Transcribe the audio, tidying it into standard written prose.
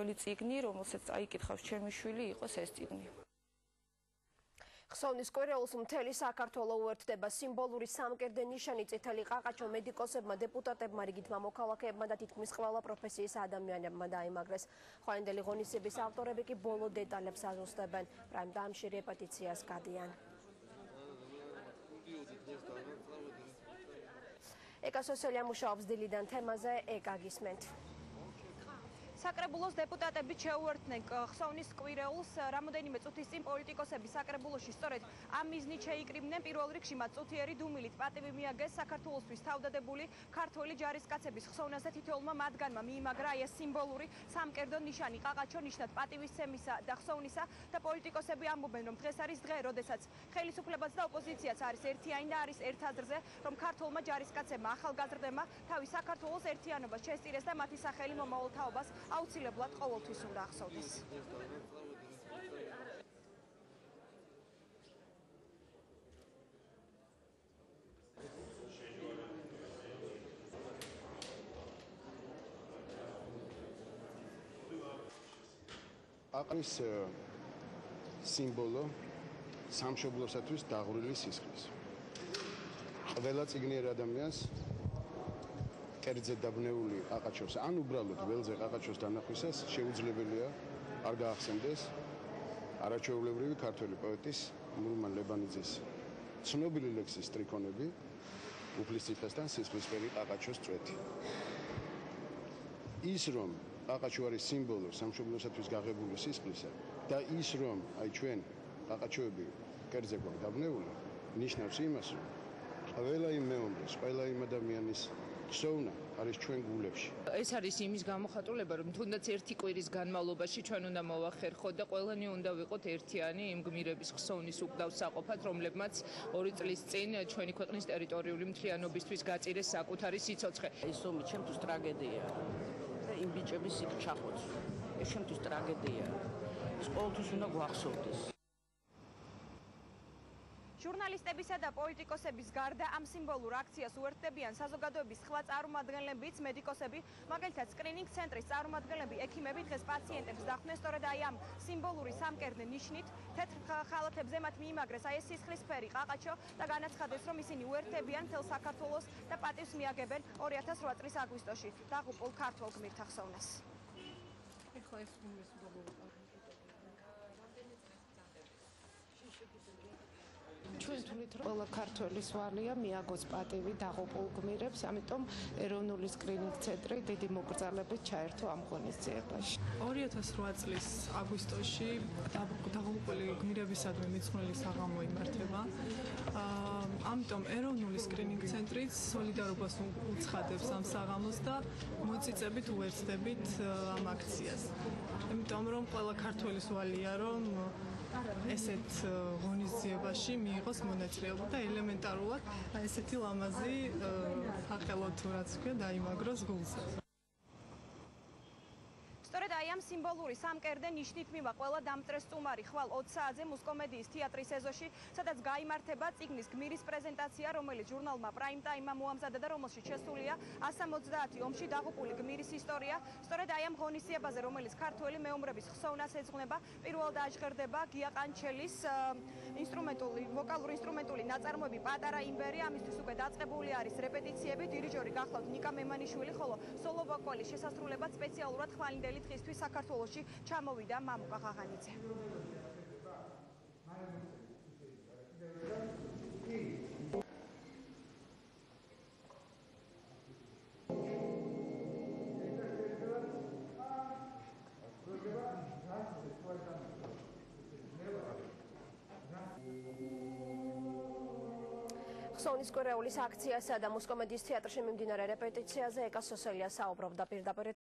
პირველი წიგნი, რომელსაც წაიკითხავს ჩემი შვილი, იყოს ეს წიგნი. ხსოვნის კვირეულს მთელი საქართველო უერთდება სიმბოლური სამკერდე ნიშანი წითელი ყაყაჩო მედიკოსებმა, დეპუტატებმა, რიგითმა მოქალაქეებმა და თითქმის ყველა პროფესიის ადამიანებმა დაიმაგრეს. ხვალინდელი ღონისძიების ავტორები კი ბოლო დეტალებს აზუსტებენ. პრაიმ ტაიმში რეპეტიციას გადიან. ეკა სოსელია მუშაობს დილიდან თემაზე, ეკა გისმენთ. საკრებულოს დეპუტატები შეუერთდნენ ხსოვნის კვირეულს რამოდენიმე წუთის წინ პოლიტიკოსები საკრებულოში სწორედ ამ მიზნით შეიკრიბნენ. პირველ რიგში მათ წუთიერი დუმილით პატივი მიაგეს საქართველოსთვის თავდადებული ქართველი ჯარისკაცების ხსოვნაზე თითოეულმა მათგანმა მიიმაგრა ეს სიმბოლური სამკერდო ნიშანი ყაყაჩო ნიშნად პატივისცემისა და ხსოვნისა და პოლიტიკოსები ამბობენ, რომ დღეს არის დღე, როდესაც ხელისუფლებაც და ოპოზიციაც არის ერთიანი და არის ერთ აზრზე, რომ ქართველმა ჯარისკაცებმა ახალგაზრდებმა თავის საქართველოს ერთიანობას შესწირეს და მათი სახელი მომავალ თაობას აუცილებლად ყოველთვის უნდა ახსოვდეს. აყრის სიმბოლო სამშობლოსათვის დაღვრილი სისხლის. ყველა წიგნიერ ადამიანს კერძზე დაბნეული ყაყაჩოს ან უბრალოდ ველზე ყაყაჩოს დანახვისას შეუძლებელია არ გაახსენდეს არაჩვეულებრივი ქართველი პოეტის მურმან ლებანიძის ცნობილი ლექსის სტრიქონები უფლისციხესთან სისხლისფერი ყაყაჩოს წვეთი. ის რომ ყაყაჩო არის სიმბოლო სამშობლოსათვის გაღებული სისხლისა და ის რომ აი ჩვენ ყაყაჩოები კერძზე გვაქვს დაბნეული ნიშნავს იმას, რომ ყველა იმ მეომრის, ყველა იმ ადამიანის ხსოვნა არის ჩვენ გულებში. ეს არის იმის გამოხატულება, რომ თუნდაც ერთი კვირის განმავლობაში ჩვენ უნდა მოვახერხოთ და ყველანი უნდა ვიყოთ ერთიანი იმ გმირების ხსოვნის უკდავ საყოფად, რომლებმაც 2 წლის წინ ჩვენი ქვეყნის ტერიტორიული მთლიანობისთვის გაწირეს საკუთარი სიცოცხლე. ეს ომი ჩემთვის ტრაგედია და იმ ბიჭების იქ ჩახოცვა. ეს ჩემთვის ტრაგედია. ეს ყოველთვის უნდა გვახსოვდეს. ჟურნალისტებისა და პოლიტიკოსების გარდა ამ სიმბოლურ აქციას უერთდებიან საზოგადოების სხვა წარმომადგენლებიც, მედიკოსები, მაგალითად სკრინინგ ცენტრის წარმომადგენლები, ექიმები დღეს პაციენტებს დახვდნენ სწორედ აი ამ სიმბოლური სამკერდე ნიშნით, თეთრ ხალათებზე მათ მიიმაგრეს აი ეს სისხლისფერი ყაყაჩო და განაცხადეს, რომ ისინი უერთდებიან მთელ საქართველოს და პატივს მიაგებენ 2008 წლის აგვისტოში დაღუპულ ქართველ გმირთა ხსოვნას. ჩვენ თვლით, რომ ყველა ქართველის ვალია მიაგოს პატივი დაღუპულ გმირებს, ამიტომ ეროვნული სკრინინგ ცენტრი დიდი მოკრძალებით ჩაერთო ამ ღონისძიებაში. 2008 წლის აგვისტოში დაღუპული გმირებისადმი მიძღვნილი საღამო იმართება. ამიტომ ეროვნული სკრინინგ ცენტრიც სოლიდარობას უცხადებს ამ საღამოს და მოწიწებით უერთდებით ამ აქციას. იმიტომ რომ ყველა ქართველის ვალია, რომ ესეთ ღონისძიებაში მიიღოს მონაწილეობა და ელემენტარულად ესეთი ლამაზი აყელოთ თუ რაც ქვია დაიმაგროს გულზე. სწორედ აი ამ სიმბოლური სამკერდე ნიშნით მივა ყველა დამწრეს სტუმარი ხვალ 20 საათზე მუსკომედიის თეატრის ეზოში, სადაც გაიმართება წიგნის გმირის პრეზენტაცია, რომელიც ჟურნალმა პრაიმ ტაიმმა მოამზადა და რომელშიც შესულია 170 ომში დაღუპული გმირის ისტორია. სწორედ აი ამ ღონისძიებაზე, რომელიც ქართველი მეომრების ხსოვნას ეძღვნება, პირველად აჟღერდება გია ყანჩელის ვოკალური ინსტრუმენტული ნაწარმოები პატარა იმბერი. ამისთვის უკვე დაწყებული არის რეპეტიციები. დირიჟორი გახლავთ ნიკა მემანიშვილი, ხოლო სოლო ვოკალის შესასრულებლად სპეციალურად ხვალინდელი დღისთვის საქართველოში ჩამოვიდა მამუკა ღაღანიძე. ხსოვნის კვირეულის აქციასა და მუსკომედიის თეატრში მიმდინარე რეპეტიციაზე ეკა სოსელია საუბრობდა პირდაპირ